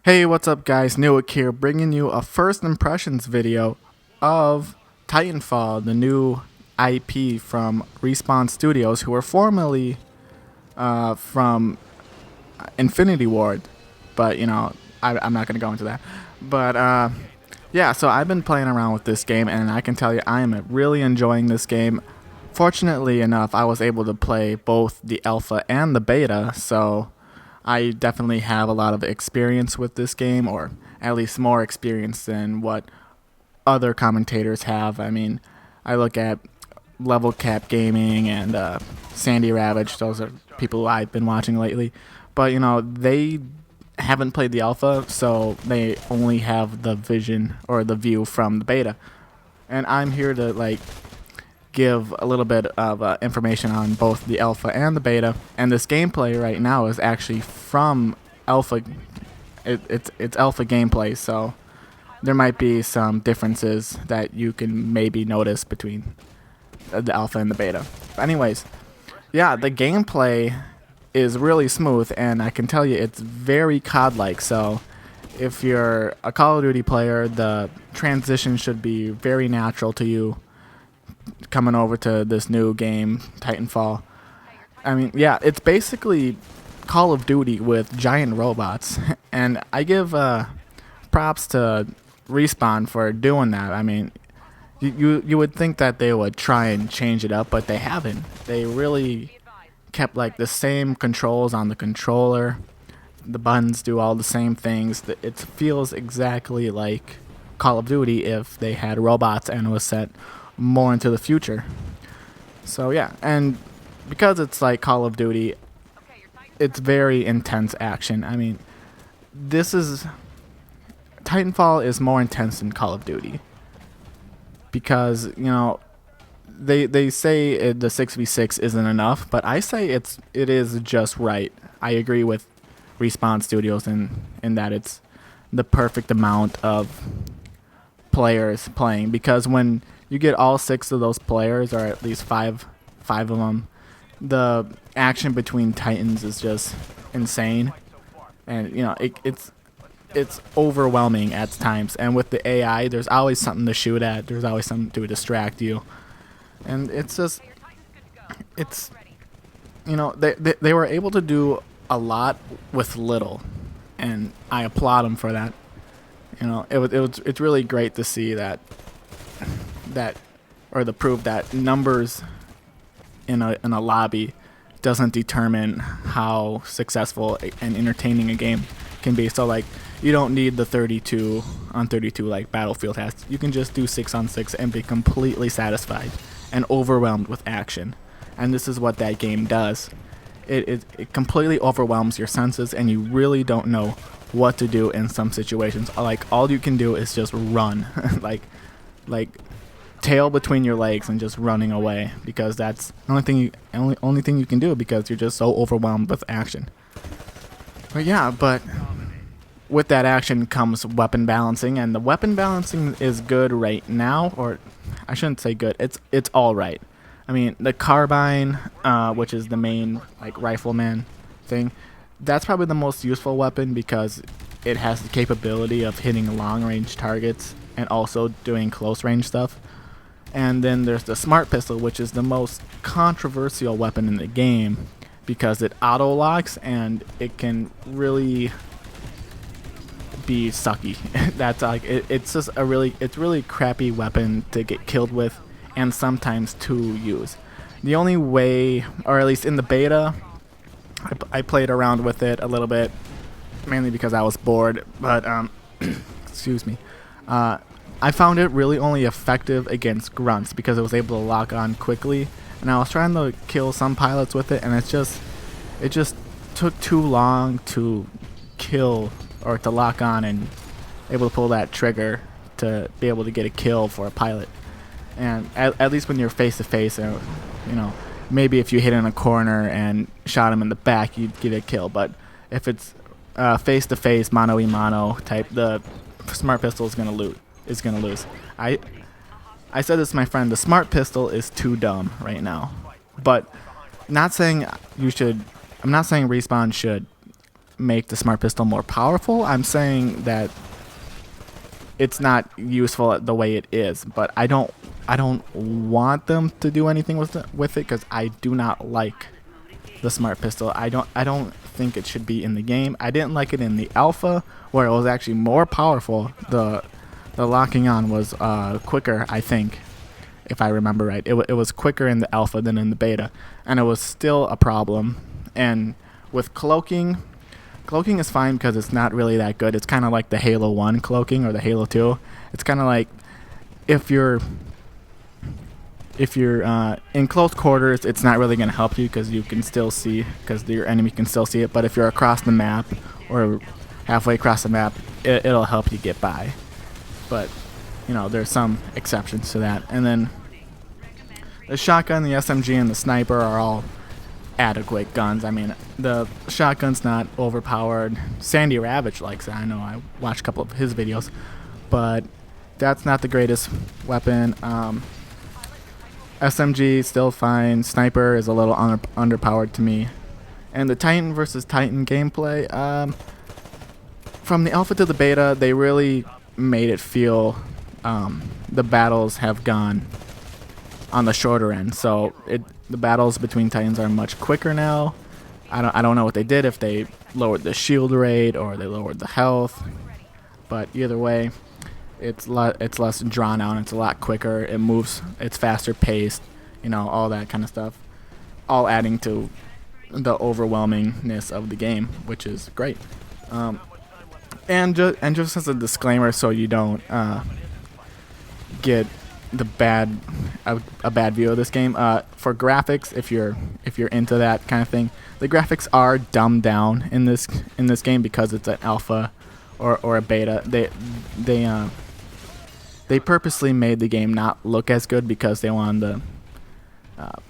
Hey, what's up guys, Newick here, bringing you a first impressions video of Titanfall, the new IP from Respawn Studios, who were formerly from Infinity Ward, but I'm not going to go into that. But yeah, so I've been playing around with this game, and I can tell you I am really enjoying this game. Fortunately enough, I was able to play both the alpha and the beta, so I definitely have a lot of experience with this game, or at least more experience than what other commentators have. I mean, I look at Level Cap Gaming and Sandy Ravage. Those are people I've been watching lately. But, they haven't played the alpha, so they only have the vision or the view from the beta. And I'm here to, give a little bit of information on both the alpha and the beta, and this gameplay right now is actually from alpha. It's alpha gameplay, so there might be some differences that you can maybe notice between the alpha and the beta. But anyways, yeah, the gameplay is really smooth, and I can tell you it's very COD-like. So if you're a Call of Duty player, the transition should be very natural to you coming over to this new game, Titanfall. I mean, yeah, it's basically Call of Duty with giant robots, and I give props to Respawn for doing that. I mean, you would think that they would try and change it up, but they haven't. They really kept the same controls on the controller. The buttons do all the same things. It feels exactly like Call of Duty if they had robots and it was set more into the future. So yeah, and because it's like Call of Duty, it's very intense action. I mean, this is Titanfall is more intense than Call of Duty because they say the 6v6 isn't enough, but I say it is just right. I agree with Respawn Studios in that it's the perfect amount of players playing, because when you get all 6 of those players, or at least five of them, the action between Titans is just insane, and it's overwhelming at times. And with the AI, there's always something to shoot at. There's always something to distract you, and it's they were able to do a lot with little, and I applaud them for that. It's really great to see that or the proof that numbers in a lobby doesn't determine how successful and entertaining a game can be. So you don't need the 32 on 32 like Battlefield has. You can just do 6 on 6 and be completely satisfied and overwhelmed with action. And this is what that game does. It completely overwhelms your senses, and you really don't know what to do in some situations. All you can do is just run, like tail between your legs and just running away, because that's the only thing you can do, because you're just so overwhelmed with action. But yeah, but with that action comes weapon balancing, and the weapon balancing is good right now, or I shouldn't say good. It's all right. I mean, the carbine, which is the main rifleman thing, that's probably the most useful weapon, because it has the capability of hitting long range targets and also doing close range stuff. And then there's the smart pistol, which is the most controversial weapon in the game, because it auto locks and it can really be sucky. That's it's just it's really crappy weapon to get killed with, and sometimes to use. The only way, or at least in the beta, I played around with it a little bit, mainly because I was bored, but excuse me. I found it really only effective against grunts, because it was able to lock on quickly, and I was trying to kill some pilots with it, and it just took too long to kill, or to lock on and able to pull that trigger to be able to get a kill for a pilot. And at least when you're face to face, maybe if you hit in a corner and shot him in the back, you'd get a kill. But if it's face to face, mano a mano type, the smart pistol is gonna lose. I said this to my friend. The smart pistol is too dumb right now, but not saying you should. I'm not saying Respawn should make the smart pistol more powerful. I'm saying that it's not useful the way it is, but I don't want them to do anything with it because I do not like the smart pistol. I don't think it should be in the game. I didn't like it in the alpha where it was actually more powerful. The locking on was quicker, I think, if I remember right. It was quicker in the alpha than in the beta, and it was still a problem. And with cloaking is fine because it's not really that good. It's kind of like the Halo 1 cloaking or the Halo 2. It's kind of like if you're in close quarters, it's not really going to help you because you can still see, because your enemy can still see it. But if you're across the map or halfway across the map, it'll help you get by. But, you know, there's some exceptions to that. And then the shotgun, the SMG, and the sniper are all adequate guns. I mean, the shotgun's not overpowered. Sandy Ravage likes it. I know, I watched a couple of his videos, but that's not the greatest weapon. SMG still fine. Sniper is a little underpowered to me. And the Titan versus Titan gameplay, from the alpha to the beta, they really made it feel the battles have gone on the shorter end. So the battles between Titans are much quicker now. I don't know what they did, if they lowered the shield rate or they lowered the health, but either way, it's less drawn out. It's a lot quicker. It moves. It's faster paced. You know, all that kind of stuff. All adding to the overwhelmingness of the game, which is great. And just as a disclaimer, so you don't get a bad view of this game. For graphics, if you're into that kind of thing, the graphics are dumbed down in this game because it's an alpha or a beta. They purposely made the game not look as good because they wanted to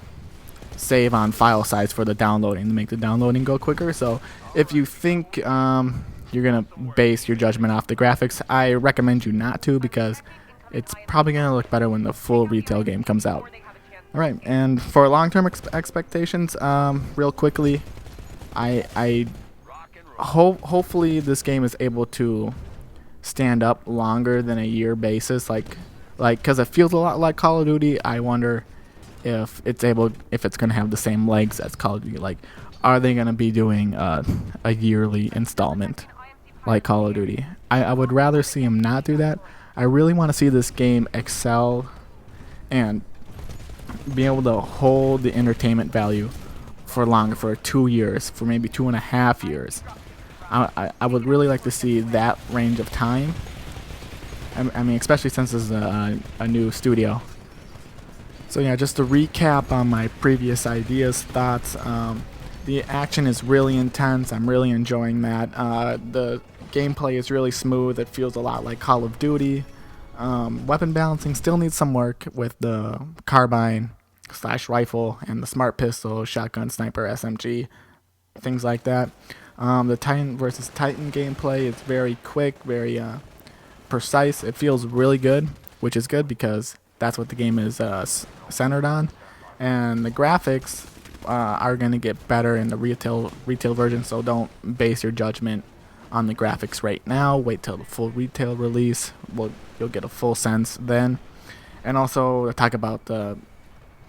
save on file size for the downloading to make the downloading go quicker. So if you think you're gonna base your judgment off the graphics, I recommend you not to, because it's probably going to look better when the full retail game comes out. Alright, and for long-term expectations, real quickly, hopefully this game is able to stand up longer than a year basis, like because it feels a lot like Call of Duty. I wonder if it's going to have the same legs as Call of Duty. Like, are they going to be doing a yearly installment like Call of Duty? I would rather see them not do that. I really want to see this game excel and be able to hold the entertainment value for longer, for 2 years, for maybe 2.5 years. I would really like to see that range of time. I mean, especially since this is a new studio. So yeah, just to recap on my previous ideas, thoughts. The action is really intense. I'm really enjoying that. The gameplay is really smooth. It feels a lot like Call of Duty. Weapon balancing still needs some work with the carbine / rifle and the smart pistol, shotgun, sniper, SMG, things like that. The Titan versus Titan gameplay is very quick, very precise. It feels really good, which is good because that's what the game is centered on. And the graphics are going to get better in the retail version, so don't base your judgment on the graphics right now. Wait till the full retail release. You'll get a full sense then. And also to talk about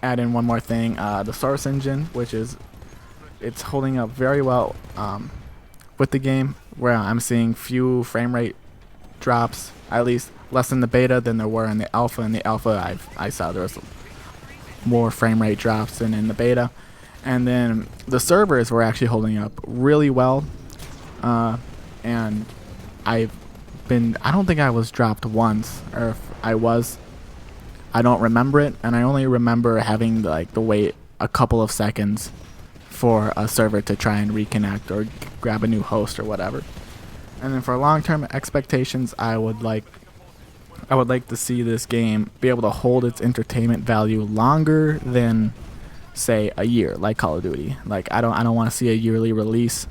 add in one more thing, the Source engine, which it's holding up very well with the game, where I'm seeing few frame rate drops, at least less in the beta than there were in the alpha. In the alpha, I saw there was more frame rate drops than in the beta. And then the servers were actually holding up really well. And I don't think I was dropped once, or if I was, I don't remember it, and I only remember having to wait a couple of seconds for a server to try and reconnect or grab a new host or whatever. And then for long-term expectations, I would like to see this game be able to hold its entertainment value longer than, say, a year, like Call of Duty. Like, I don't want to see a yearly release.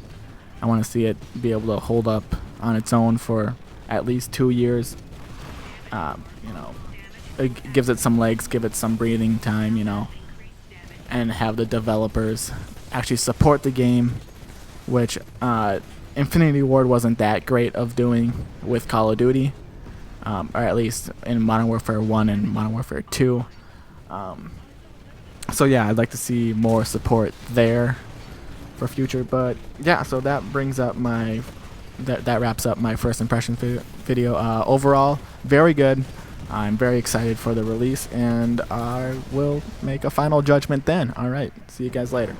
I want to see it be able to hold up on its own for at least 2 years. It gives it some legs, give it some breathing time, and have the developers actually support the game, which Infinity Ward wasn't that great of doing with Call of Duty, or at least in Modern Warfare 1 and Modern Warfare 2. So yeah, I'd like to see more support there for future. But yeah, so that brings up my that wraps up my first impression video. Overall, very good. I'm very excited for the release, and I will make a final judgment then. All right, see you guys later.